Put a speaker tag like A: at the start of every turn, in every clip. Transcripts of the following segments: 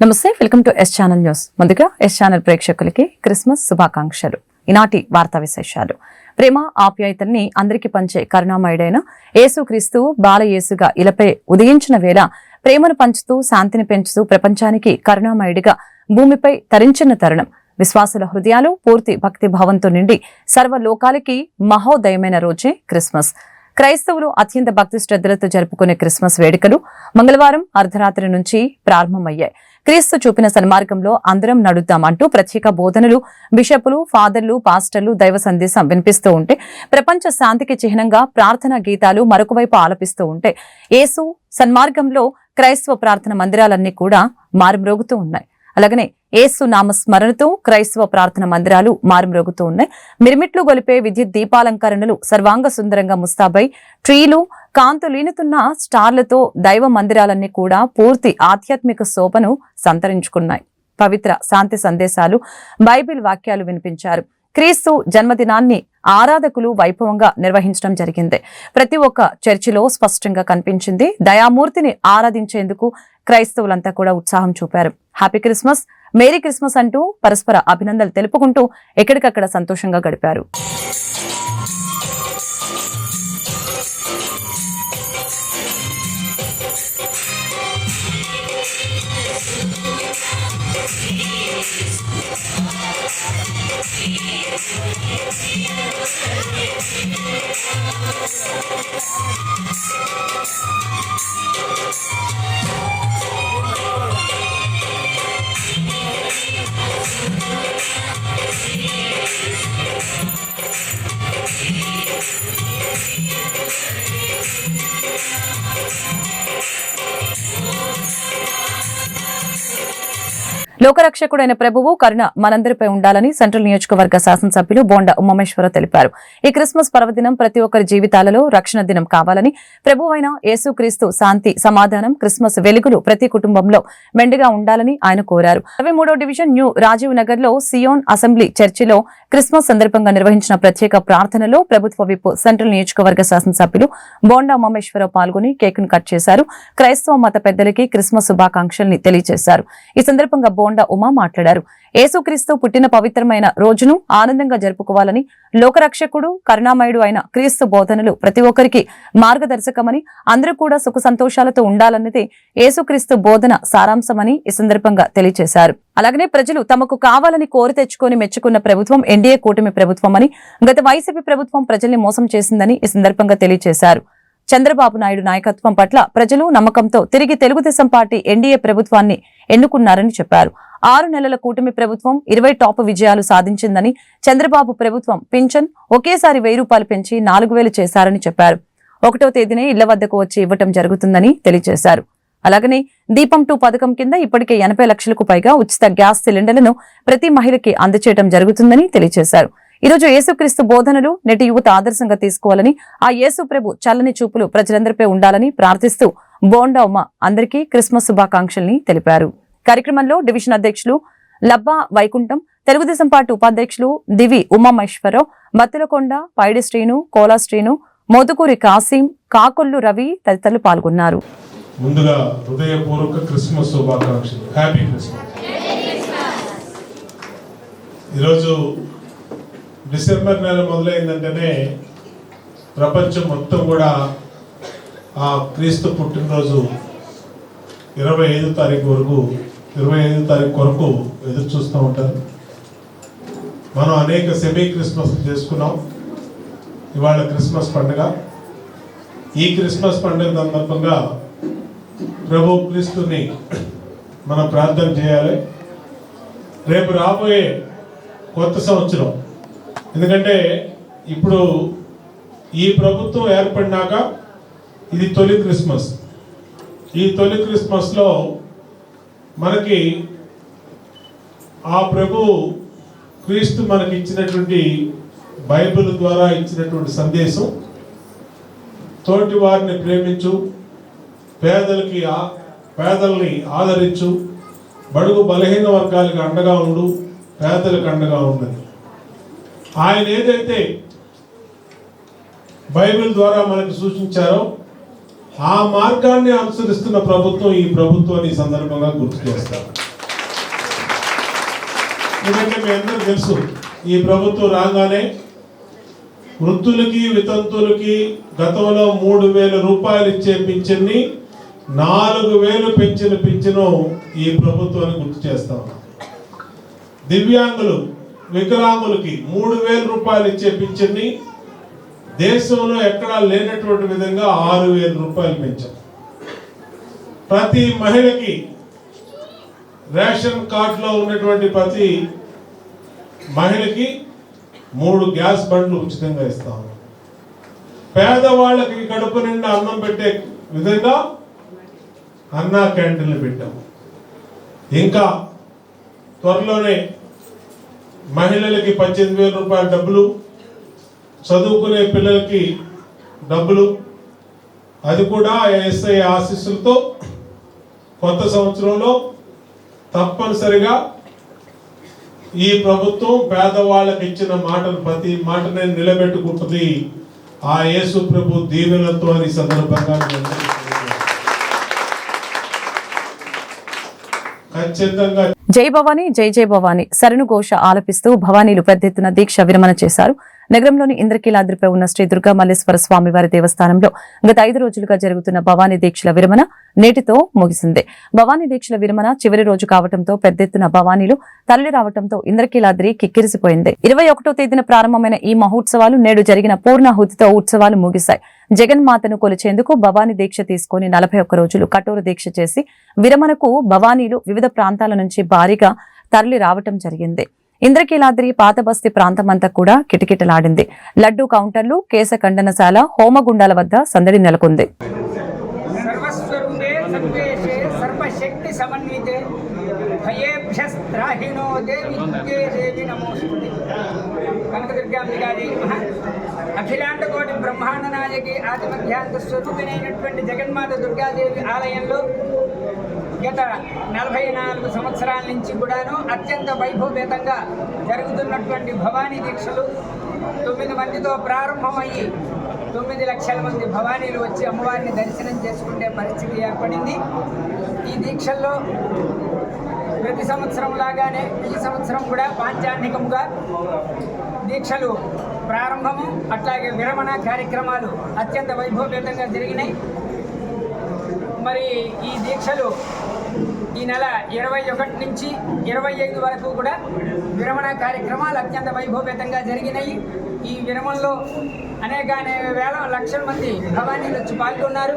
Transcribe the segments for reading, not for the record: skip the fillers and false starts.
A: నమస్తే, welcome to S channel news. ముందుగా S channel ప్రేక్షకులకి క్రిస్మస్ శుభాకాంక్షలు. ఈనాటి వార్తా విశేషాలు. ప్రేమ ఆప్యాయతల్ని అందరికీ పంచే కరుణామయుడైన యేసుక్రీస్తు బాలయేసుగా ఇలపై ఉదయించిన వేళ ప్రేమను పంచుతూ శాంతిని పెంచుతూ ప్రపంచానికి కరుణామయుడిగా భూమిపై తరించిన తరుణం. విశ్వాసుల హృదయాలు పూర్తి భక్తి భావంతో నిండి సర్వలోకాలకి మహోదయమైన రోజే క్రిస్మస్. క్రైస్తవులు అత్యంత భక్తి శ్రద్ధలతో జరుపుకునే క్రిస్మస్ వేడుకలు మంగళవారం అర్ధరాత్రి నుంచి ప్రారంభమయ్యాయి. క్రీస్తు చూపిన సన్మార్గంలో అందరం నడుద్దామంటూ ప్రత్యేక బోధనలు బిషపులు, ఫాదర్లు, పాస్టర్లు దైవ సందేశం వినిపిస్తూ ఉంటే, ప్రపంచ శాంతికి చిహ్నంగా ప్రార్థనా గీతాలు మరొకవైపు ఆలపిస్తూ ఉంటే, యేసు సన్మార్గంలో క్రైస్తవ ప్రార్థన మందిరాలన్నీ కూడా మారుమ్రోగుతూ ఉన్నాయి. అలాగనే యేసు నామ స్మరణతో క్రైస్తవ ప్రార్థన మందిరాలు మారుమ్రోగుతూ ఉన్నాయి. మిరిమిట్లు గొలిపే విద్యుత్ దీపాలంకరణలు సర్వాంగ సుందరంగా ముస్తాబై ట్రీలు కాంతులీనుతున్న స్టార్లతో దైవ మందిరాలన్నీ కూడా పూర్తి ఆధ్యాత్మిక శోభను సంతరించుకున్నాయి. పవిత్ర శాంతి సందేశాలు, బైబిల్ వాక్యాలు వినిపించారు. క్రీస్తు జన్మదినాన్ని ఆరాధకులు వైభవంగా నిర్వహించడం జరిగింది. ప్రతి ఒక్క చర్చిలో స్పష్టంగా కనిపించింది. దయామూర్తిని ఆరాధించేందుకు క్రైస్తవులంతా కూడా ఉత్సాహం చూపారు. హ్యాపీ క్రిస్మస్, మేరీ క్రిస్మస్ అంటూ పరస్పర అభినందనలు తెలుపుకుంటూ ఎక్కడికక్కడ సంతోషంగా గడిపారు. లోకరక్షకుడైన ప్రభువు కరుణ మనందరిపై ఉండాలని సెంట్రల్ నియోజకవర్గ శాసనసభ్యులు బోండా ఉమామేశ్వరరావు తెలిపారు. ఈ క్రిస్మస్ పర్వదినం ప్రతి ఒక్కరి జీవితాలలో రక్షణ దినం కావాలని, ప్రభువైన యేసుక్రీస్తు శాంతి సమాధానం క్రిస్మస్ వెలుగులు ప్రతి కుటుంబంలో మెండుగా ఉండాలని ఆయన కోరారు. 23వ డివిజన్ న్యూ రాజీవ్ నగర్ లో సియోన్ అసెంబ్లీ చర్చిలో క్రిస్మస్ సందర్భంగా నిర్వహించిన ప్రత్యేక ప్రార్థనలో ప్రభుత్వ విప్ సెంట్రల్ నియోజకవర్గ శాసనసభ్యులు బోండా ఉమామేశ్వరరావు పాల్గొని కేకును కట్ చేశారు. క్రైస్తవ మత పెద్దలకి క్రిస్మస్ శుభాకాంక్షల్ని తెలియజేశారు. ఈ సందర్భంగా బోండా ఉమా మాట్లాడారు. యేసుక్రీస్తు పుట్టిన పవిత్రమైన రోజును ఆనందంగా జరుపుకోవాలని, లోకరక్షకుడు కరుణామయుడు అయిన క్రీస్తు బోధనలు ప్రతి ఒక్కరికి మార్గదర్శకమని, అందరూ కూడా సుఖ సంతోషాలతో ఉండాలన్నదే యేసుక్రీస్తు బోధన సారాంశమని ఈ సందర్భంగా తెలియజేశారు. అలాగనే ప్రజలు తమకు కావాలని కోరి తెచ్చుకొని మెచ్చుకున్న ప్రభుత్వం ఎన్డీఏ కూటమి ప్రభుత్వం అని, గత వైసీపీ ప్రభుత్వం ప్రజల్ని మోసం చేసిందని ఈ సందర్భంగా తెలియజేశారు. చంద్రబాబు నాయుడు నాయకత్వం పట్ల ప్రజలు నమ్మకంతో తిరిగి తెలుగుదేశం పార్టీ ఎన్డీఏ ప్రభుత్వాన్ని ఎన్నుకున్నారని చెప్పారు. 6 నెలల కూటమి ప్రభుత్వం 20 టాప్ విజయాలు సాధించిందని, చంద్రబాబు ప్రభుత్వం పింఛన్ ఒకేసారి 1000 రూపాయలు పెంచి 4000 చేశారని చెప్పారు. 1వ తేదీనే ఇళ్ల వద్దకు వచ్చి ఇవ్వటం జరుగుతుందని తెలియజేశారు. అలాగనే దీపం 2 పథకం కింద ఇప్పటికే 80 లక్షలకు పైగా ఉచిత గ్యాస్ సిలిండర్లను ప్రతి మహిళకి అందజేయడం జరుగుతుందని తెలియజేశారు. ఈరోజు యేసుక్రీస్తు బోధనలు నేటి యువత ఆదర్శంగా తీసుకోవాలని, ఆ యేసు ప్రభు చల్లని చూపులు ప్రజలందరిపై ఉండాలని ప్రార్థిస్తూ బోండా ఉమ అందరికీ క్రిస్మస్ శుభాకాంక్షల్ని తెలిపారు. కార్యక్రమంలో డివిజన్ అధ్యక్షులు లబ్బా వైకుంఠం, తెలుగుదేశం పార్టీ ఉపాధ్యక్షులు దివి ఉమామేశ్వరరావు, మత్తులకొండ, పైడి శ్రీను, కోలా శ్రీను, మోదుకూరి కాసిం, కాకొల్లు రవి తదితరులు పాల్గొన్నారు.
B: ముందుగా హృదయపూర్వక క్రిస్మస్ శుభాకాంక్షలు. Happy Christmas. ఈరోజు డిసెంబర్ నెల మొదలైందంటేనే ప్రపంచం మొత్తం కూడా ఆ క్రీస్తు పుట్టినరోజు 25వ తారీఖు కొరకు ఎదురు చూస్తూ ఉంటారు. మనం అనేక సెమీ క్రిస్మస్ చేసుకున్నాం. ఇవాళ క్రిస్మస్ పండుగ. ఈ క్రిస్మస్ పండుగ సందర్భంగా ప్రభు క్రీస్తుని మనం ప్రార్థన చేయాలి. రేపు రాబోయే కొత్త సంవత్సరం, ఎందుకంటే ఇప్పుడు ఈ ప్రభుత్వం ఏర్పడినాక ఇది తొలి క్రిస్మస్. ఈ తొలి క్రిస్మస్లో మనకి ఆ ప్రభు క్రీస్తు మనకి ఇచ్చినటువంటి బైబిల్ ద్వారా ఇచ్చినటువంటి సందేశం, తోటి వారిని ప్రేమించు, పేదల్ని ఆదరించు, బడుగు బలహీన వర్గాలకు అండగా ఉండు, పేదలకు అండగా ఉండదు. ఆయన ఏదైతే బైబిల్ ద్వారా మనకు సూచించారో ఆ మార్గాన్ని అనుసరిస్తున్న ప్రభుత్వం ఈ ప్రభుత్వాన్ని సందర్భంగా గుర్తు చేస్తారు. ఎందుకంటే మీ అందరూ తెలుసు ఈ ప్రభుత్వం రాగానే వృద్ధులకి వితంతులకి గతంలో 3,000 రూపాయలు ఇచ్చే పింఛన్ని 4,000 పెంచిన పింఛను ఈ ప్రభుత్వాన్ని గుర్తు చేస్తాం. దివ్యాంగులు వికలాంగులకి 3,000 రూపాయలు ఇచ్చే పింఛన్ని దేశంలో ఎక్కడా లేనటువంటి విధంగా 6,000 రూపాయలు పెంచాం. ప్రతి మహిళకి రేషన్ కార్డులో ఉన్నటువంటి ప్రతి మహిళకి 3 గ్యాస్ బండ్లు ఉచితంగా ఇస్తాము. పేదవాళ్ళకి కడుపు నిండా అన్నం పెట్టే విధంగా అన్నా క్యాంటీన్లు పెట్టాము. ఇంకా త్వరలోనే మహిళలకి 18,000 రూపాయల డబ్బులు, చదువుకునే పిల్లలకి డబ్బులు, అది కూడా ఎస్ఐ ఆశీస్సులతో కొత్త సంవత్సరంలో తప్పనిసరిగా ఈ ప్రభుత్వం పేదవాళ్ళకి ఇచ్చిన మాటను ప్రతి మాటనే నిలబెట్టుకుంటుంది. ఆ యేసు ప్రభు దీవెనతో అని సందర్భంగా ఖచ్చితంగా
A: జై భవానీ జై జై భవానీ శరణు ఘోష ఆలపిస్తూ భవానీలు పెద్ద ఎత్తున దీక్ష విరమణ చేశారు. నగరంలోని ఇంద్రకీలాద్రిపై ఉన్న శ్రీ దుర్గా మల్లేశ్వర స్వామి వారి దేవస్థానంలో గత 5 రోజులుగా జరుగుతున్న భవానీ దీక్షల విరమణ నేటితో ముగిసింది. భవానీ దీక్షల విరమణ చివరి రోజు కావడంతో పెద్ద ఎత్తున భవానీలు తరలి రావడంతో ఇంద్రకీలాద్రి కిక్కిరిసిపోయింది. 21వ తేదీన ప్రారంభమైన ఈ మహోత్సవాలు నేడు జరిగిన పూర్ణాహుతితో ఉత్సవాలు ముగిశాయి. జగన్మాతను కొలిచేందుకు భవానీ దీక్ష తీసుకుని 41 రోజులు కఠోర దీక్ష చేసి విరమణకు భవానీలు వివిధ ప్రాంతాల నుంచి భారీగా తరలి రావటం జరిగింది. ఇంద్రకీలాద్రి పాతబస్తీ ప్రాంతమంతా కూడా కిటకిటలాడింది. లడ్డూ కౌంటర్లు, కేశ ఖండనశాల, హోమగుండాల వద్ద సందడి నెలకొంది.
C: అఖిలాండ కోటి బ్రహ్మాండ నాయకి ఆదిమధ్యాంత స్వరూపిణైనటువంటి జగన్మాత దుర్గాదేవి ఆలయంలో గత 44 సంవత్సరాల నుంచి కూడాను అత్యంత వైభవపేతంగా జరుగుతున్నటువంటి భవానీ దీక్షలు 9 మందితో ప్రారంభమయ్యి 9 లక్షల మంది భవానీలు వచ్చి అమ్మవారిని దర్శనం చేసుకునే పరిస్థితి ఏర్పడింది. ఈ దీక్షల్లో ప్రతి సంవత్సరం లాగానే ఈ సంవత్సరం కూడా పాంచాన్నికముగా దీక్షలు ప్రారంభము, అట్లాగే విరమణ కార్యక్రమాలు అత్యంత వైభవపేతంగా జరిగినాయి. మరి ఈ దీక్షలు ఈ నెల 21 నుంచి 25 వరకు కూడా విరమణ కార్యక్రమాలు అత్యంత వైభవపేతంగా జరిగినాయి. ఈ విరమణలో అనేక వేల లక్షల మంది భవానీలు వచ్చి పాల్గొన్నారు.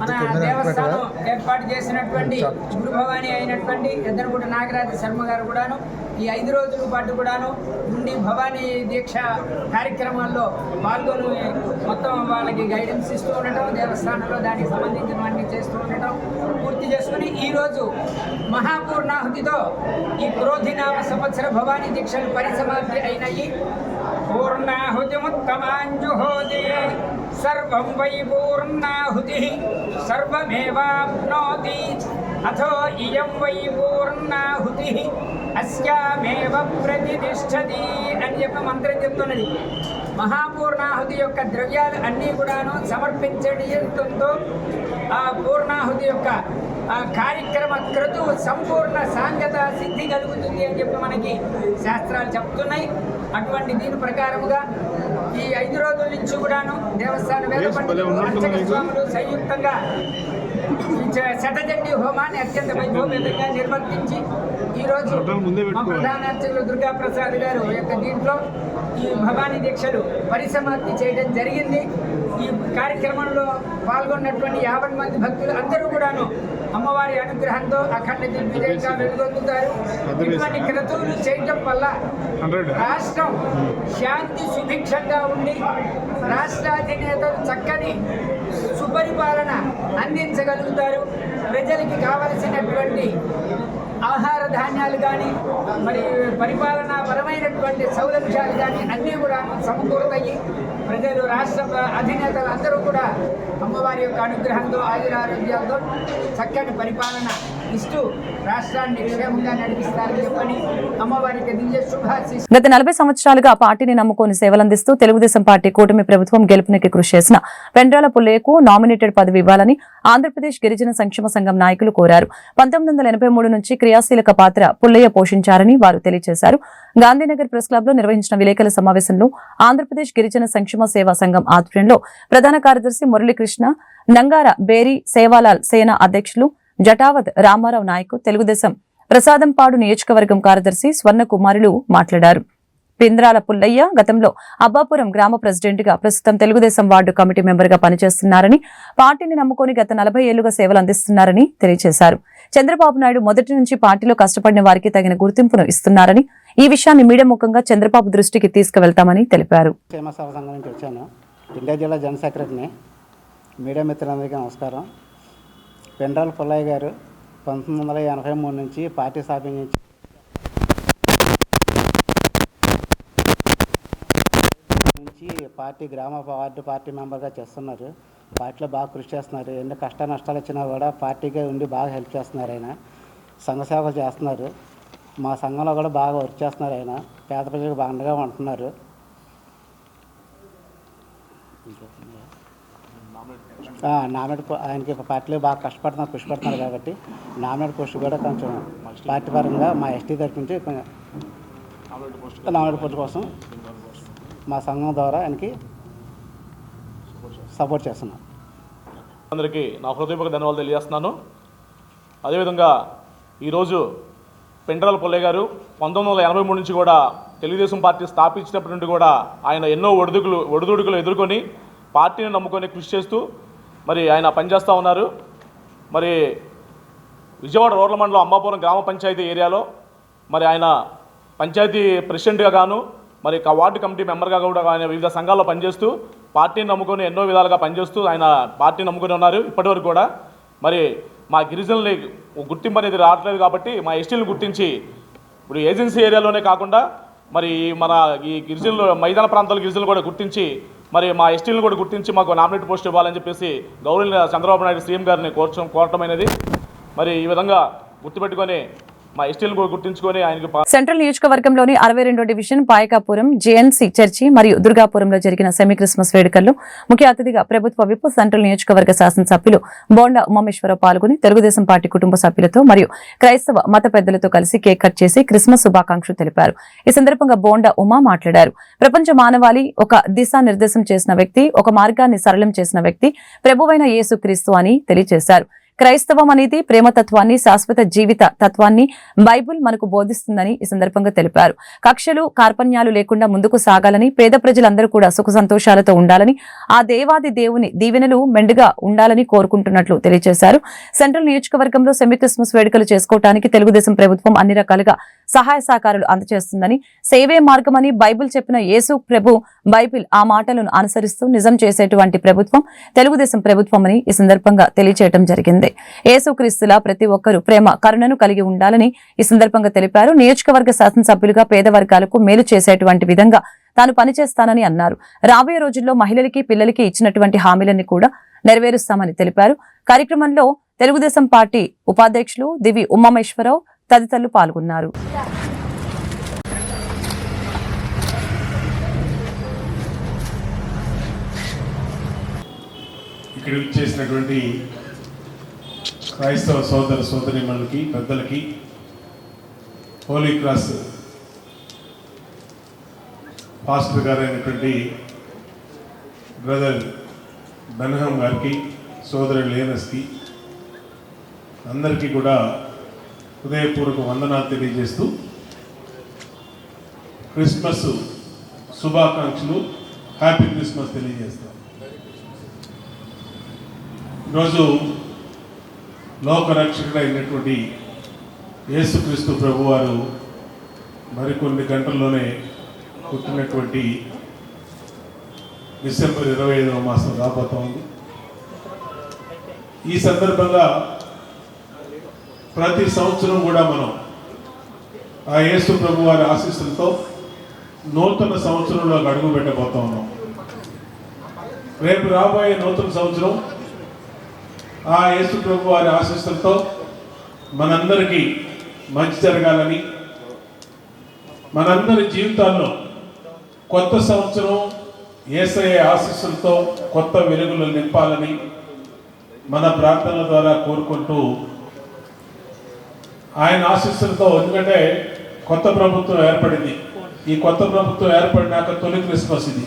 C: మన దేవస్థానం ఏర్పాటు చేసినటువంటి గురు భవానీ అయినటువంటి ఎద్దనగుడి నాగరాజ శర్మ గారు కూడాను ఈ 5 రోజుల పాటు కూడాను ఉండి భవానీ దీక్ష కార్యక్రమాల్లో పాల్గొని మొత్తం వాళ్ళకి గైడెన్స్ ఇస్తూ ఉండటం, దేవస్థానంలో దానికి సంబంధించినవన్నీ చేస్తూ ఉండటం పూర్తి చేసుకుని ఈరోజు మహాపూర్ణాహుతితో ఈ క్రోధినామ సంవత్సర భవానీ దీక్షలు పరిసమాప్తి అయినాయి. పూర్ణాహుతిముత్తమాంజుహోతి సర్వం వై పూర్ణాహుతి సర్వమేవాప్నోతి అథో ఇయం వై పూర్ణాహుతి అస్యామేవ ప్రతిష్టతి అని చెప్పి మంత్రం చెప్తున్నది. మహాపూర్ణాహుతి యొక్క ద్రవ్యాలు అన్నీ కూడాను సమర్పించడంతో ఆ పూర్ణాహుతి యొక్క ఆ కార్యక్రమ క్రతువు సంపూర్ణ సాంగత సిద్ధి కలుగుతుంది అని చెప్పి మనకి శాస్త్రాలు చెప్తున్నాయి. అటువంటి దీని ప్రకారముగా ఈ 5 రోజుల నుంచి కూడాను దేవస్థాన వేద పండితులు, అర్చక స్వాములు సంయుక్తంగా శతచండీ హోమాన్ని అత్యంత వైభవపేతంగా నిర్వర్తించి ఈరోజు మా ప్రధాన అర్చకులు దుర్గా ప్రసాద్ గారు యొక్క దీంట్లో ఈ భవానీ దీక్షలు పరిసమాప్తి చేయడం జరిగింది. ఈ కార్యక్రమంలో పాల్గొన్నటువంటి 50 మంది భక్తులు అందరూ కూడాను అమ్మవారి అనుగ్రహంతో అఖండ దిగ్విజయంగా వెలుగొందుతారు. ఇటువంటి క్రతువులు చేయటం వల్ల రాష్ట్రం శాంతి సుభిక్షంగా ఉండి రాష్ట్రాధినేతలు చక్కని సుపరిపాలన అందించగలుగుతారు. ప్రజలకి కావలసినటువంటి ఆహార ధాన్యాలు కానీ మరి పరిపాలనా పరమైనటువంటి సౌలభ్యాలు కానీ అన్నీ కూడా సమకూరుతాయి. ప్రజలు, రాష్ట్ర అధినేతలు అందరూ కూడా అమ్మవారి యొక్క అనుగ్రహంతో ఆయురారోగ్యాలతో చక్కని పరిపాలన ఇస్తూ రాష్ట్రాన్ని క్షేమంగా నడిపిస్తారని చెప్పని అమ్మవారికి దివ్య శుభాశీస్సులు.
A: గత 40 సంవత్సరాలుగా పార్టీని నమ్ముకొని సేవలందిస్తూ తెలుగుదేశం పార్టీ కూటమి ప్రభుత్వం గెలుపునికి కృషి చేసిన పెండ్రాల పుల్లయ్యకు నామినేటెడ్ పదవి ఇవ్వాలని ఆంధ్రప్రదేశ్ గిరిజన సంక్షేమ సంఘం నాయకులు కోరారు. 1983 నుంచి క్రియాశీలక పాత్ర పుల్లయ్య పోషించారని వారు తెలియజేశారు. గాంధీనగర్ ప్రెస్ క్లబ్ లో నిర్వహించిన విలేకరుల సమావేశంలో ఆంధ్రప్రదేశ్ గిరిజన సంక్షేమ సేవా సంఘం ఆధ్వర్యంలో ప్రధాన కార్యదర్శి మురళీకృష్ణ, నంగార బేరీ సేవాలాల్ సేన అధ్యక్షులు జటావత్ రామారావు నాయక్, తెలుగుదేశం ప్రసాదంపాడు నియోజకవర్గం కార్యదర్శి స్వర్ణ కుమారులు మాట్లాడారు. పింద్రాల పుల్లయ్య గతంలో అబ్బాపురం గ్రామ ప్రెసిడెంట్ గా, ప్రస్తుతం తెలుగుదేశం వార్డు కమిటీ మెంబర్ గా పనిచేస్తున్నారని, పార్టీని నమ్ముకొని గత 40 ఏళ్లుగా సేవలు అందిస్తున్నారని తెలియజేశారు. చంద్రబాబు నాయుడు మొదటి నుంచి పార్టీలో కష్టపడిన వారికి తగిన గుర్తింపును ఇస్తున్నారని, ఈ విషయాన్ని మీడియా ముఖంగా చంద్రబాబు దృష్టికి తీసుకువెళ్తామని తెలిపారు.
D: ఇండియా జిల్లా జన సెక్రటరీని. మీడియా మిత్రులందరికీ నమస్కారం. పెండ్రాల పుల్లయ్య గారు 1983 నుంచి పార్టీ స్థాపించి పార్టీ గ్రామ వార్డు పార్టీ మెంబర్గా చేస్తున్నారు. పార్టీలో బాగా కృషి చేస్తున్నారు. ఎన్ని కష్ట నష్టాలు వచ్చినా కూడా పార్టీగా ఉండి బాగా హెల్ప్ చేస్తున్నారు. ఆయన సంఘ సేవలు చేస్తున్నారు. మా సంఘంలో కూడా బాగా వర్క్ చేస్తున్నారు. ఆయన పేద ప్రజలకు బాగా అండగా ఉంటున్నారు. ఆయనకి పార్టీలో బాగా కష్టపడుతున్నారు, కృషి పడుతున్నారు కాబట్టి నామినేట్ పోస్ట్ కూడా కొంచెం పార్టీ పరంగా మా ఎస్టీ తరఫు నుంచి నామినేట్ పోస్ట్ కోసం మా సంఘం ద్వారా ఆయనకి సపోర్ట్ చేస్తున్నాం.
E: అందరికీ నా హృదయపూర్వక ధన్యవాదాలు తెలియజేస్తున్నాను. అదేవిధంగా ఈరోజు పెండ్రాల పుల్లయ్య గారు 1983 నుంచి కూడా తెలుగుదేశం పార్టీ స్థాపించినప్పటి నుండి కూడా ఆయన ఎన్నో ఒడిదుడుకులు ఎదుర్కొని పార్టీని నమ్ముకొని కృషి చేస్తూ మరి ఆయన పనిచేస్తూ ఉన్నారు. మరి విజయవాడ రూరల్ మండలం అంబాపురం గ్రామ పంచాయతీ ఏరియాలో మరి ఆయన పంచాయతీ ప్రెసిడెంట్గా గాను, మరి వార్డు కమిటీ మెంబర్గా కూడా ఆయన వివిధ సంఘాల్లో పనిచేస్తూ పార్టీని నమ్ముకొని ఎన్నో విధాలుగా పనిచేస్తూ ఆయన పార్టీని నమ్ముకొని ఉన్నారు. ఇప్పటివరకు కూడా మరి మా గిరిజనుల్ని గుర్తింపు అనేది రావట్లేదు కాబట్టి మా ఎస్టీలను గుర్తించి ఇప్పుడు ఏజెన్సీ ఏరియాలోనే కాకుండా మరి మన ఈ గిరిజనులు మైదాన ప్రాంతాల గిరిజనులు కూడా గుర్తించి మరి మా ఎస్టీలను కూడా గుర్తించి మాకు నామినేట్ పోస్ట్ ఇవ్వాలని చెప్పేసి గౌరవ చంద్రబాబు నాయుడు సీఎం గారిని కోరటం అనేది మరి ఈ విధంగా గుర్తుపెట్టుకొని మా ఎస్టీలను కూడా గుర్తించుకొని ఆయనకి
A: సెంట్రల్ నియోజకవర్గంలోని 62వ డివిజన్ పాయకాపురం జేఎన్సీ చర్చి మరియు దుర్గాపురంలో జరిగిన సెమీ క్రిస్మస్ వేడుకల్లో ముఖ్య అతిథిగా ప్రభుత్వ విప్ సెంట్రల్ నియోజకవర్గ శాసనసభ్యులు బోండా ఉమామేశ్వరరావు పాల్గొని తెలుగుదేశం పార్టీ కుటుంబ సభ్యులతో మరియు క్రైస్తవ మత పెద్దలతో కలిసి కేక్ కట్ చేసి క్రిస్మస్ శుభాకాంక్షలు తెలిపారు. ఈ సందర్భంగా బోండా ఉమా మాట్లాడారు. ప్రపంచ మానవాళి ఒక దిశానిర్దేశం చేసిన వ్యక్తి, ఒక మార్గాన్ని సరళం చేసిన వ్యక్తి ప్రభువైన యేసుక్రీస్తు అని తెలియజేశారు. క్రైస్తవం అనేది ప్రేమతత్వాన్ని, శాశ్వత జీవిత తత్వాన్ని బైబుల్ మనకు బోధిస్తుందని ఈ సందర్భంగా తెలిపారు. కక్షలు, కార్పణ్యాలు లేకుండా ముందుకు సాగాలని, పేద ప్రజలందరూ కూడా సుఖ సంతోషాలతో ఉండాలని, ఆ దేవాది దేవుని దీవెనలు మెండుగా ఉండాలని కోరుకుంటున్నట్లు తెలియజేశారు. సెంట్రల్ నియోజకవర్గంలో సెమీ క్రిస్మస్ వేడుకలు చేసుకోవడానికి తెలుగుదేశం ప్రభుత్వం అన్ని రకాలుగా సహాయ సహకారాలు అందజేస్తుందని, సేవే మార్గమని బైబిల్ చెప్పిన యేసు ప్రభు బైబిల్ ఆ మాటలను అనుసరిస్తూ నిజం చేసేటువంటి ప్రభుత్వం తెలుగుదేశం ప్రభుత్వం అని ఈ సందర్భంగా తెలియజేయడం జరిగింది. యేసుక్రీస్తులా ప్రతి ఒక్కరూ ప్రేమ, కరుణను కలిగి ఉండాలని ఈ సందర్భంగా తెలిపారు. నియోజకవర్గ శాసనసభ్యులుగా పేద వర్గాలకు మేలు చేసేటువంటి విధంగా తాను పనిచేస్తానని అన్నారు. రాబోయే రోజుల్లో మహిళలకి, పిల్లలకి ఇచ్చినటువంటి హామీలన్నీ కూడా నెరవేరుస్తామని తెలిపారు. కార్యక్రమంలో తెలుగుదేశం పార్టీ ఉపాధ్యక్షులు దివి ఉమామేశ్వరరావు తదితరులు పాల్గొన్నారు.
B: ఇక్కడ చేసినటువంటి క్రైస్తవ సోదర సోదరీమణులకి, పెద్దలకి, హోలీ క్రాస్ పాస్టర్ గారైనటువంటి బ్రదర్ బెన్హం గారికి, సోదరు లేనస్కి అందరికీ కూడా హృదయపూర్వక వందనాలు తెలియజేస్తూ క్రిస్మస్ శుభాకాంక్షలు, హ్యాపీ క్రిస్మస్ తెలియజేస్తాం. ఈరోజు లోకరక్షకుడు అయినటువంటి యేసుక్రీస్తు ప్రభువారు మరికొన్ని గంటల్లోనే పుట్టినటువంటి డిసెంబర్ 25వ మాసం రాబోతా ఉంది. ఈ సందర్భంగా ప్రతి సంవత్సరం కూడా మనం ఆ యేసు ప్రభువారి ఆశీస్సులతో నూతన సంవత్సరంలో అడుగు పెట్టబోతా ఉన్నాం. రేపు రాబోయే నూతన సంవత్సరం ఆ యేసు ప్రభు వారి ఆశీస్సులతో మనందరికీ మంచి జరగాలని, మనందరి జీవితాల్లో కొత్త సంవత్సరం యేసయ్య ఆశీస్సులతో కొత్త వెలుగులు నింపాలని మన ప్రార్థనల ద్వారా కోరుకుంటూ, ఆయన ఆశీస్సులతో, ఎందుకంటే కొత్త ప్రభుత్వం ఏర్పడింది. ఈ కొత్త ప్రభుత్వం ఏర్పడినాక తొలి క్రిస్మస్ ఇది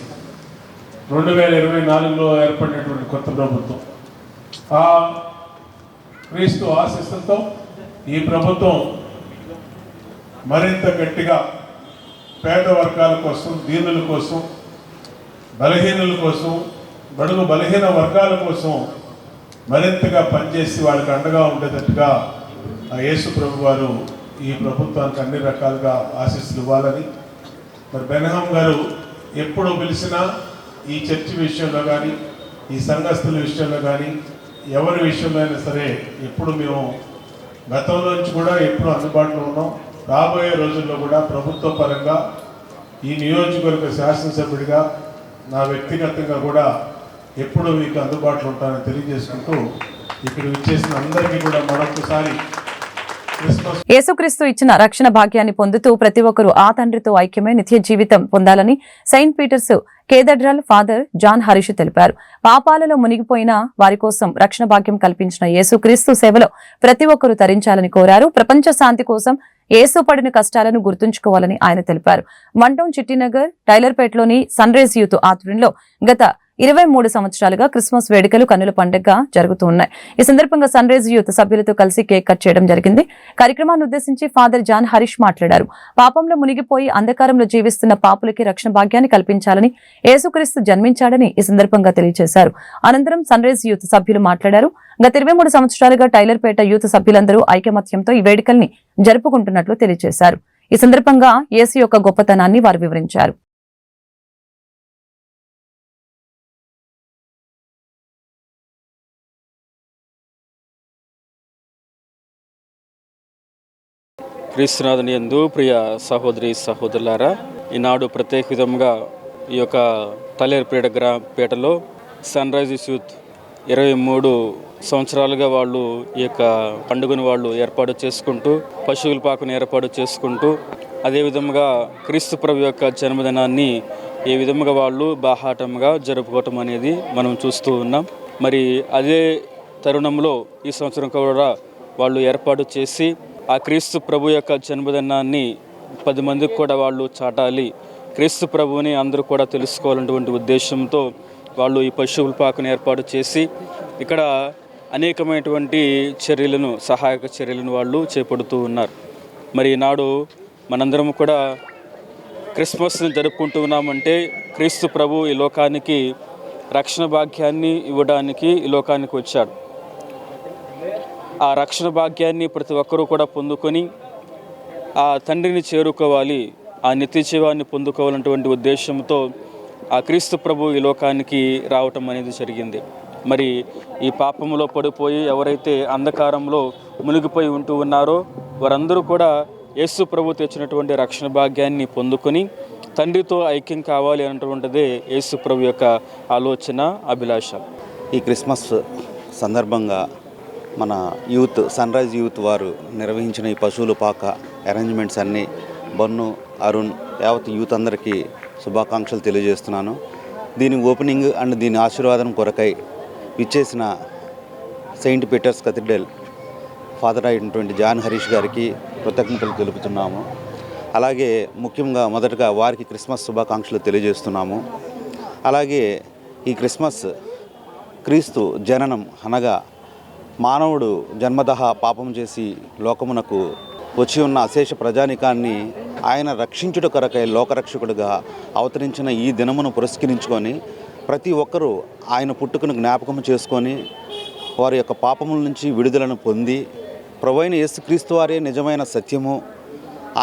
B: 2024లో ఏర్పడినటువంటి కొత్త ప్రభుత్వం. ఆ క్రీస్తు ఆశీస్సులతో ఈ ప్రభుత్వం మరింత గట్టిగా పేద వర్గాల కోసం, దీనుల కోసం, బలహీనుల కోసం, బడుగు బలహీన వర్గాల కోసం మరింతగా పనిచేసి వాళ్ళకి అండగా ఉండేటట్టుగా ఆ యేసు ప్రభు వారు ఈ ప్రభుత్వానికి అన్ని రకాలుగా ఆశీస్సులు ఇవ్వాలని, మరి బెనహం గారు ఎప్పుడు పిలిచినా ఈ చర్చి విషయంలో కానీ, ఈ సంఘస్థుల విషయంలో కానీ, ఎవరి విషయంలో అయినా సరే ఎప్పుడు మేము గతంలో నుంచి కూడా ఎప్పుడు అందుబాటులో ఉన్నాం. రాబోయే రోజుల్లో కూడా ప్రభుత్వ పరంగా ఈ నియోజకవర్గ శాసనసభ్యుడిగా నా వ్యక్తిగతంగా కూడా ఎప్పుడు మీకు అందుబాటులో ఉంటానని తెలియజేసుకుంటూ, ఇక్కడ విచ్చేసిన అందరికీ కూడా మరొకసారి
A: యేసుక్రీస్తు ఇచ్చిన రక్షణ భాగ్యాన్ని పొందుతూ ప్రతి ఒక్కరూ ఆ తండ్రితో ఐక్యమై నిత్య జీవితం పొందాలని Saint Peter's Cathedral Father John Harish తెలిపారు. పాపాలలో మునిగిపోయిన వారి కోసం రక్షణ భాగ్యం కల్పించిన యేసుక్రీస్తు సేవలో ప్రతి ఒక్కరూ తరించాలని కోరారు. ప్రపంచ శాంతి కోసం యేసు పడిన కష్టాలను గుర్తుంచుకోవాలని ఆయన తెలిపారు. వన్-టౌన్ చిట్టినగర్ టైలర్పేటలోని సన్ రైజ్ యూత్ ఆధ్వర్యంలో గత 23 సంవత్సరాలుగా క్రిస్మస్ వేడుకలు కన్నుల పండుగగా జరుగుతూ ఉన్నాయి. ఈ సందర్భంగా సన్ రైజ్ యూత్ సభ్యులతో కలిసి కేక్ కట్ చేయడం జరిగింది. కార్యక్రమాన్ని ఉద్దేశించి ఫాదర్ జాన్ హరీష్ మాట్లాడారు. పాపంలో మునిగిపోయి అంధకారంలో జీవిస్తున్న పాపులకి రక్షణ భాగ్యాన్ని కల్పించాలని యేసుక్రీస్తు జన్మించాడని ఈ సందర్భంగా తెలియజేశారు. అనంతరం సన్ రైజ్ యూత్ సభ్యులు మాట్లాడారు. గత 23 సంవత్సరాలుగా టైలర్పేట యూత్ సభ్యులందరూ ఐకమత్యంతో ఈ వేడుకల్ని జరుపుకుంటున్నట్లు తెలియజేశారు. ఈ సందర్భంగా యేసు యొక్క గొప్పతనాన్ని వారు వివరించారు.
F: క్రీస్తునాథుని యందు ప్రియ సహోదరి సహోదరులారా, ఈనాడు ప్రత్యేక విధంగా ఈ యొక్క టైలర్పేటలో సన్ రైజెస్ యూత్ 23 సంవత్సరాలుగా వాళ్ళు ఈ యొక్క పండుగను వాళ్ళు ఏర్పాటు చేసుకుంటూ, పశువుల పాకను ఏర్పాటు చేసుకుంటూ, అదేవిధంగా క్రీస్తు ప్రభు యొక్క జన్మదినాన్ని ఏ విధంగా వాళ్ళు బాహాటంగా జరుపుకోవటం అనేది మనం చూస్తూ ఉన్నాం. మరి అదే తరుణంలో ఈ సంవత్సరం కూడా వాళ్ళు ఏర్పాటు చేసి ఆ క్రీస్తు ప్రభు యొక్క జన్మదినాన్ని 10 మందికి కూడా వాళ్ళు చాటాలి, క్రీస్తు ప్రభువుని అందరూ కూడా తెలుసుకోవాలన్నటువంటి ఉద్దేశంతో వాళ్ళు ఈ పశువుల పాకను ఏర్పాటు చేసి ఇక్కడ అనేకమైనటువంటి చర్యలను, సహాయక చర్యలను వాళ్ళు చేపడుతూ ఉన్నారు. మరి ఈనాడు మనందరం కూడా క్రిస్మస్ని జరుపుకుంటూ ఉన్నామంటే క్రీస్తు ప్రభు ఈ లోకానికి రక్షణ భాగ్యాన్ని ఇవ్వడానికి ఈ లోకానికి వచ్చాడు. ఆ రక్షణ భాగ్యాన్ని ప్రతి ఒక్కరూ కూడా పొందుకొని ఆ తండ్రిని చేరుకోవాలి, ఆ నిత్య జీవాన్ని పొందుకోవాలన్నటువంటి ఉద్దేశంతో ఆ క్రీస్తు ప్రభు ఈ లోకానికి రావటం అనేది జరిగింది. మరి ఈ పాపంలో పడిపోయి ఎవరైతే అంధకారంలో మునిగిపోయి ఉంటూ ఉన్నారో వారందరూ కూడా యేసు ప్రభు తెచ్చినటువంటి రక్షణ భాగ్యాన్ని పొందుకొని తండ్రితో ఐక్యం కావాలి అన్నటువంటిదే యేసు ప్రభు యొక్క ఆలోచన, అభిలాష.
G: ఈ క్రిస్మస్ సందర్భంగా మన యూత్ సన్ రైజ్ యూత్ వారు నిర్వహించిన ఈ పశువుల పాక అరేంజ్మెంట్స్ అన్నీ బన్ను, అరుణ్, యావత్ యూత్ అందరికీ శుభాకాంక్షలు తెలియజేస్తున్నాను. దీని ఓపెనింగ్ అండ్ దీని ఆశీర్వాదం కొరకై విచ్చేసిన సెయింట్ పీటర్స్ కథీడ్రల్ ఫాదర్ అయినటువంటి జాన్ హరీష్ గారికి కృతజ్ఞతలు తెలుపుతున్నాము. అలాగే ముఖ్యంగా మొదటగా వారికి క్రిస్మస్ శుభాకాంక్షలు తెలియజేస్తున్నాము. అలాగే ఈ క్రిస్మస్ క్రీస్తు జననం అనగా మానవుడు జన్మదహ పాపం చేసి లోకమునకు వచ్చి ఉన్న అశేష ప్రజానికాన్ని ఆయన రక్షించుట కొరకై లోకరక్షకుడుగా అవతరించిన ఈ దినమును పురస్కరించుకొని ప్రతి ఒక్కరూ ఆయన పుట్టుకను జ్ఞాపకం చేసుకొని వారి యొక్క పాపముల నుంచి విడుదలను పొంది ప్రభువైన యేసుక్రీస్తు వారే నిజమైన సత్యము,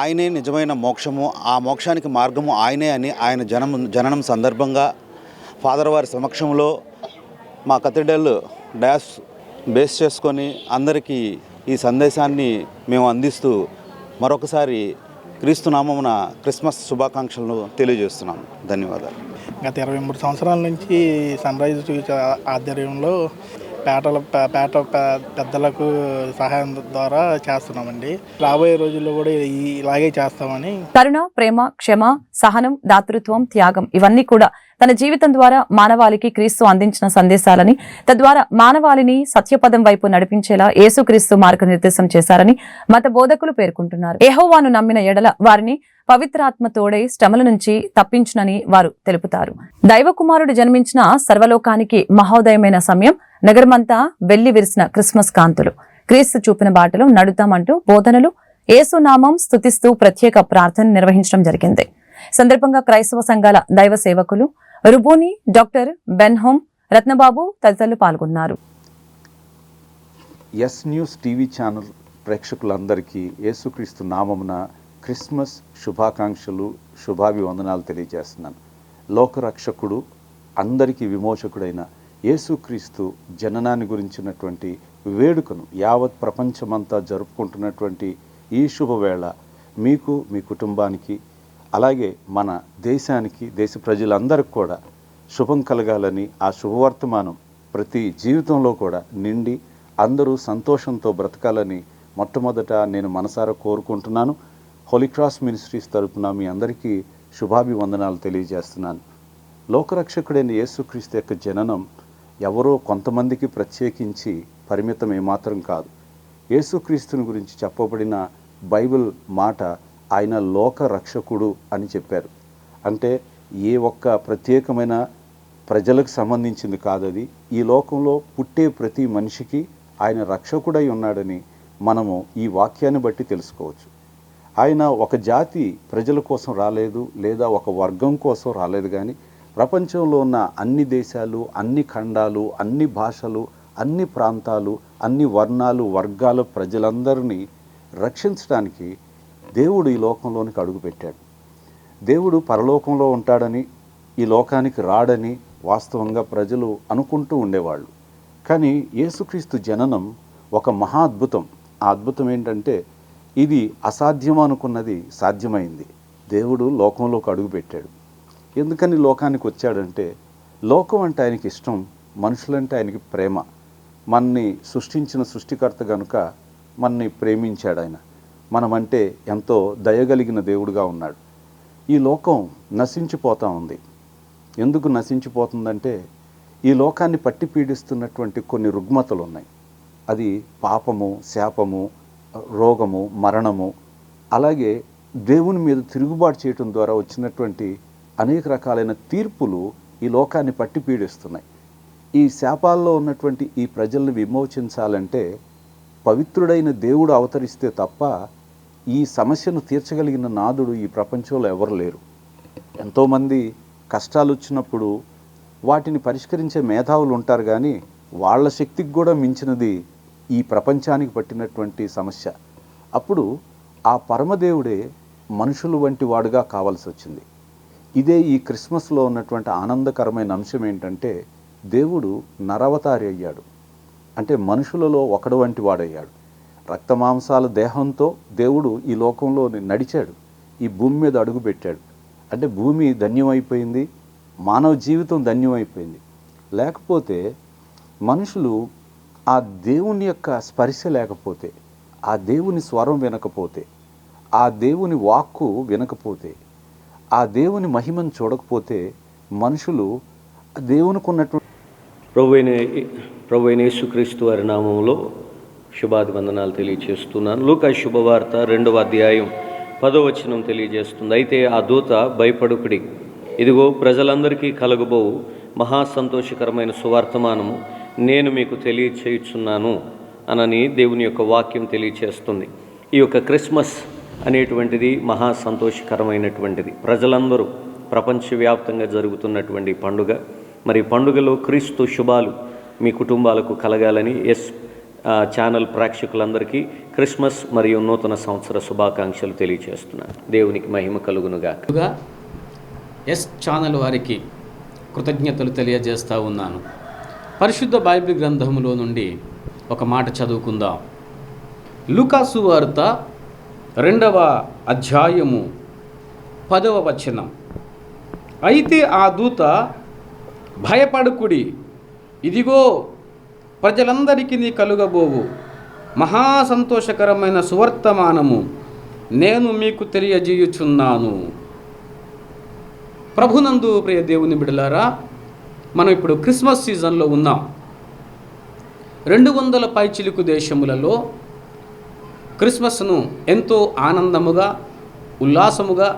G: ఆయనే నిజమైన మోక్షము, ఆ మోక్షానికి మార్గము ఆయనే అని ఆయన జననం సందర్భంగా ఫాదర్ వారి సమక్షంలో మా కథీడ్రల్ డాష్ బేస్ చేసుకొని అందరికీ ఈ సందేశాన్ని మేము అందిస్తూ మరొకసారి క్రీస్తు నామమున క్రిస్మస్ శుభాకాంక్షలను తెలియజేస్తున్నాము. ధన్యవాదాలు.
H: గత 23 సంవత్సరాల నుంచి సన్ రైజ్ ఆధ్వర్యంలో పెద్దలకు సహాయం ద్వారా చేస్తున్నామండి. రాబోయే రోజుల్లో కూడా ఇలాగే చేస్తామని.
A: కరుణ, ప్రేమ, క్షమ, సహనం, దాతృత్వం, త్యాగం ఇవన్నీ కూడా తన జీవితం ద్వారా మానవాళికి క్రీస్తు అందించిన సందేశాలని, తద్వారా మానవాళిని సత్యపదం వైపు నడిపించేలా యేసుక్రీస్తు మార్గనిర్దేశం చేశారని మత బోధకులు పేర్కొంటున్నారు. యెహోవాను నమ్మిన ఎడల వారిని పవిత్రాత్మ తోడై శ్రమల నుంచి తప్పించునని వారు తెలుపుతారు. దైవకుమారుడు జన్మించిన సర్వలోకానికి మహోదయమైన సమయం. నగరమంతా వెళ్లి విరిసిన క్రిస్మస్ కాంతులు. క్రీస్తు చూపిన బాటలో నడుతామంటూ బోధనలు, యేసునామం స్తుతిస్తూ ప్రత్యేక ప్రార్థన నిర్వహించడం జరిగింది. సందర్భంగా క్రైస్తవ సంఘాల దైవ సేవకులు రుబోని, డాక్టర్ బెన్హోమ్, రత్నబాబు తదితరులు పాల్గొన్నారు.
I: ఎస్ న్యూస్ టీవీ ఛానల్ ప్రేక్షకులందరికీ యేసుక్రీస్తు నామమున క్రిస్మస్ శుభాకాంక్షలు, శుభాభివందనాలు తెలియజేస్తున్నాను. లోకరక్షకుడు, అందరికీ విమోచకుడైన యేసుక్రీస్తు జననాన్ని గురించినటువంటి వేడుకను యావత్ ప్రపంచమంతా జరుపుకుంటున్నటువంటి ఈ శుభవేళ మీకు, మీ కుటుంబానికి, అలాగే మన దేశానికి, దేశ ప్రజలందరికీ కూడా శుభం కలగాలని, ఆ శుభవర్తమానం ప్రతి జీవితంలో కూడా నిండి అందరూ సంతోషంతో బ్రతకాలని మొట్టమొదట నేను మనసారా కోరుకుంటున్నాను. హోలీ క్రాస్ మినిస్ట్రీస్ తరపున మీ అందరికీ శుభాభివందనాలు తెలియజేస్తున్నాను. లోకరక్షకుడైన యేసుక్రీస్తు యొక్క జననం ఎవరో కొంతమందికి ప్రత్యేకించి పరిమితం ఏమాత్రం కాదు. యేసుక్రీస్తుని గురించి చెప్పబడిన బైబిల్ మాట ఆయన లోక రక్షకుడు అని చెప్పారు. అంటే ఏ ఒక్క ప్రత్యేకమైన ప్రజలకు సంబంధించింది కాదది. ఈ లోకంలో పుట్టే ప్రతి మనిషికి ఆయన రక్షకుడై ఉన్నాడని మనము ఈ వాక్యాన్ని బట్టి తెలుసుకోవచ్చు. ఆయన ఒక జాతి ప్రజల కోసం రాలేదు, లేదా ఒక వర్గం కోసం రాలేదు, కానీ ప్రపంచంలో ఉన్న అన్ని దేశాలు, అన్ని ఖండాలు, అన్ని భాషలు, అన్ని ప్రాంతాలు, అన్ని వర్ణాలు, వర్గాల ప్రజలందరినీ రక్షించడానికి దేవుడు ఈ లోకంలోనికి అడుగుపెట్టాడు. దేవుడు పరలోకంలో ఉంటాడని, ఈ లోకానికి రాడని వాస్తవంగా ప్రజలు అనుకుంటూ ఉండేవాళ్ళు. కానీ యేసుక్రీస్తు జననం ఒక మహా అద్భుతం. ఆ అద్భుతం ఏంటంటే, ఇది అసాధ్యం అనుకున్నది సాధ్యమైంది. దేవుడు లోకంలోకి అడుగుపెట్టాడు. ఎందుకని లోకానికి వచ్చాడంటే, లోకం అంటే ఆయనకి ఇష్టం, మనుషులంటే ఆయనకి ప్రేమ. మనని సృష్టించిన సృష్టికర్త కనుక మనని ప్రేమించాడు ఆయన. మనమంటే ఎంతో దయగలిగిన దేవుడుగా ఉన్నాడు. ఈ లోకం నశించిపోతూ ఉంది. ఎందుకు నశించిపోతుందంటే, ఈ లోకాన్ని పట్టి పీడిస్తున్నటువంటి కొన్ని రుగ్మతలు ఉన్నాయి. అది పాపము, శాపము, రోగము, మరణము, అలాగే దేవుని మీద తిరుగుబాటు చేయటం ద్వారా వచ్చినటువంటి అనేక రకాలైన తీర్పులు ఈ లోకాన్ని పట్టి పీడిస్తున్నాయి. ఈ శాపాల్లో ఉన్నటువంటి ఈ ప్రజల్ని విమోచించాలంటే పవిత్రుడైన దేవుడు అవతరిస్తే తప్ప ఈ సమస్యను తీర్చగలిగిన నాదుడు ఈ ప్రపంచంలో ఎవరు లేరు. ఎంతోమంది కష్టాలు వచ్చినప్పుడు వాటిని పరిష్కరించే మేధావులు ఉంటారు, కానీ వాళ్ళ శక్తికి కూడా మించినది ఈ ప్రపంచానికి పట్టినటువంటి సమస్య. అప్పుడు ఆ పరమదేవుడే మనుషులు వంటి వాడుగా కావాల్సి వచ్చింది. ఇదే ఈ క్రిస్మస్లో ఉన్నటువంటి ఆనందకరమైన అంశం ఏంటంటే, దేవుడు నరవతారి అయ్యాడు. అంటే మనుషులలో ఒకడు వంటి వాడయ్యాడు. రక్తమాంసాల దేహంతో దేవుడు ఈ లోకంలో నడిచాడు, ఈ భూమి మీద అడుగుపెట్టాడు. అంటే భూమి ధన్యమైపోయింది, మానవ జీవితం ధన్యమైపోయింది. లేకపోతే మనుషులు ఆ దేవుని యొక్క స్పర్శ లేకపోతే, ఆ దేవుని స్వరం వినకపోతే, ఆ దేవుని వాక్కు వినకపోతే, ఆ దేవుని మహిమను చూడకపోతే మనుషులు దేవునికి ఉన్నటువంటి
J: ప్రభు అయిన యేసుక్రీస్తు వారి నామములో శుభాభివందనాలు తెలియజేస్తున్నాను. లూకా శుభవార్త 2వ అధ్యాయం 10వ వచనం తెలియజేస్తుంది. అయితే ఆ దూత భయపడుకుడి, ఇదిగో ప్రజలందరికీ కలగబోవు మహా సంతోషకరమైన సువార్తమానము నేను మీకు తెలియచేయుచున్నాను అనని దేవుని యొక్క వాక్యం తెలియచేస్తుంది. ఈ యొక్క క్రిస్మస్ అనేటువంటిది మహా సంతోషకరమైనటువంటిది. ప్రజలందరూ ప్రపంచవ్యాప్తంగా జరుగుతున్నటువంటి పండుగ. మరి పండుగలో క్రీస్తు శుభాలు మీ కుటుంబాలకు కలగాలని ఛానల్ ప్రేక్షకులందరికీ క్రిస్మస్ మరియు నూతన సంవత్సర శుభాకాంక్షలు తెలియజేస్తున్నాను. దేవునికి మహిమ కలుగునుగాక.
K: ఛానల్ వారికి కృతజ్ఞతలు తెలియజేస్తూ ఉన్నాను. పరిశుద్ధ బైబిల్ గ్రంథములో నుండి ఒక మాట చదువుకుందాం. లూకాసు వార్త 2వ అధ్యాయము 10వ వచనం. అయితే ఆ దూత భయపడుకుడి, ఇదిగో ప్రజలందరికీ కలుగబోవు మహా సంతోషకరమైన సువర్తమానము నేను మీకు తెలియజేయుచున్నాను. ప్రభునందు ప్రియ దేవుని బిడ్డలారా, మనం ఇప్పుడు క్రిస్మస్ సీజన్లో ఉన్నాం. 200 పైచిలుకు దేశములలో క్రిస్మస్ను ఎంతో ఆనందముగా, ఉల్లాసముగా,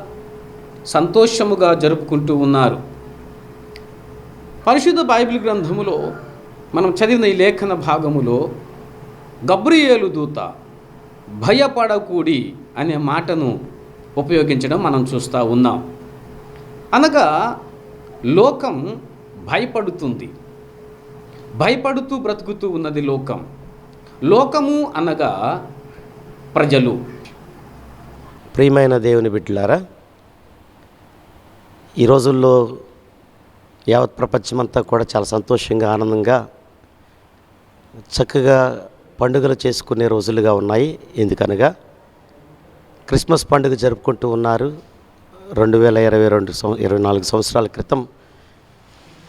K: సంతోషముగా జరుపుకుంటూ ఉన్నారు. పరిశుద్ధ బైబిల్ గ్రంథములో మనం చదివిన ఈ లేఖన భాగములో గబ్రియేలు దూత భయపడకూడి అనే మాటను ఉపయోగించడం మనం చూస్తూ ఉన్నాం. అనగా లోకం భయపడుతుంది, భయపడుతూ బ్రతుకుతూ ఉన్నది లోకం. లోకము అనగా ప్రజలు.
L: ప్రియమైన దేవుని బిడ్డలారా, ఈ రోజుల్లో యావత్ ప్రపంచమంతా కూడా చాలా సంతోషంగా, ఆనందంగా, చక్కగా పండుగలు చేసుకునే రోజులుగా ఉన్నాయి. ఎందుకనగా క్రిస్మస్ పండుగ జరుపుకుంటూ ఉన్నారు. 2024 సంవత్సరాల క్రితం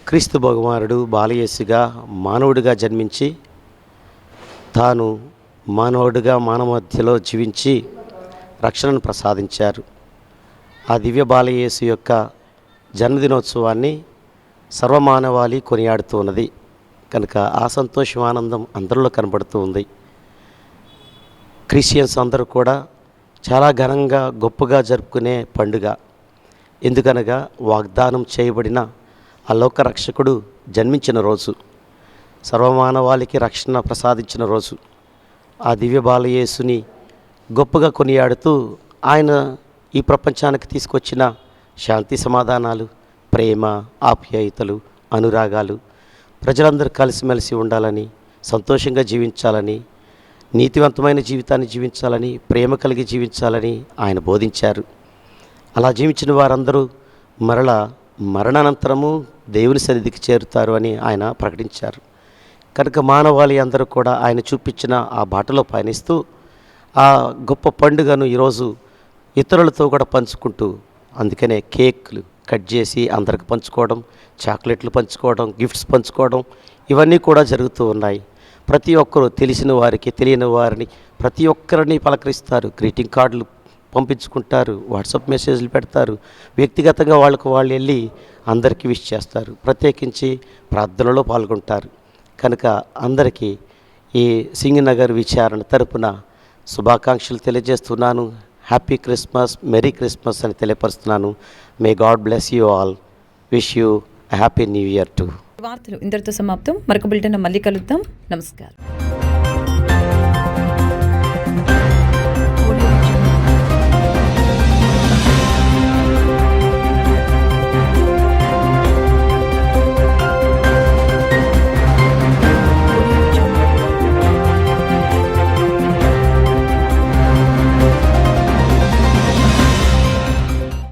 L: క్రీస్తు భగవానుడు బాలయేసుగా మానవుడిగా జన్మించి తాను మానవుడిగా మానవ మధ్యలో జీవించి రక్షణను ప్రసాదించారు. ఆ దివ్య బాలయేసు యొక్క జన్మదినోత్సవాన్ని సర్వమానవాళి కొనియాడుతూ ఉన్నది కనుక ఆ సంతోషం, ఆనందం అందరిలో కనబడుతూ ఉంది. క్రిస్టియన్స్ అందరూ కూడా చాలా ఘనంగా, గొప్పగా జరుపుకునే పండుగ. ఎందుకనగా వాగ్దానం చేయబడిన ఆ లోక రక్షకుడు జన్మించిన రోజు, సర్వమానవాళికి రక్షణ ప్రసాదించిన రోజు. ఆ దివ్య బాలయేసుని గొప్పగా కొనియాడుతూ ఆయన ఈ ప్రపంచానికి తీసుకొచ్చిన శాంతి సమాధానాలు, ప్రేమ, ఆప్యాయతలు, అనురాగాలు, ప్రజలందరూ కలిసిమెలిసి ఉండాలని, సంతోషంగా జీవించాలని, నీతివంతమైన జీవితాన్ని జీవించాలని, ప్రేమ కలిగి జీవించాలని ఆయన బోధించారు. అలా జీవించిన వారందరూ మరణానంతరము దేవుని సన్నిధికి చేరుతారు అని ఆయన ప్రకటించారు. కనుక మానవాళి అందరూ కూడా ఆయన చూపించిన ఆ బాటలో పయనిస్తూ ఆ గొప్ప పండుగను ఈరోజు ఇతరులతో కూడా పంచుకుంటూ, అందుకనే కేక్లు కట్ చేసి అందరికి పంచుకోవడం, చాక్లెట్లు పంచుకోవడం, గిఫ్ట్స్ పంచుకోవడం, ఇవన్నీ కూడా జరుగుతూ ఉన్నాయి. ప్రతి ఒక్కరూ తెలిసిన వారికి, తెలియని వారిని ప్రతి ఒక్కరిని పలకరిస్తారు, గ్రీటింగ్ కార్డులు పంపించుకుంటారు, వాట్సాప్ మెసేజ్లు పెడతారు, వ్యక్తిగతంగా వాళ్ళకు వాళ్ళు వెళ్ళి అందరికీ విష్ చేస్తారు, ప్రత్యేకించి ప్రార్థనలో పాల్గొంటారు. కనుక అందరికీ ఈ సింగనగర్ విచారణ తరపున శుభాకాంక్షలు తెలియజేస్తున్నాను. హ్యాపీ క్రిస్మస్, మెరీ క్రిస్మస్ అని తెలియపరుస్తున్నాను. May God bless you all. Wish you happy new year to.
A: వార్తలు ఇంతటితో సమాప్తం. మరొక బులెటిన్ మళ్ళీ కలుద్దాం. నమస్కారం.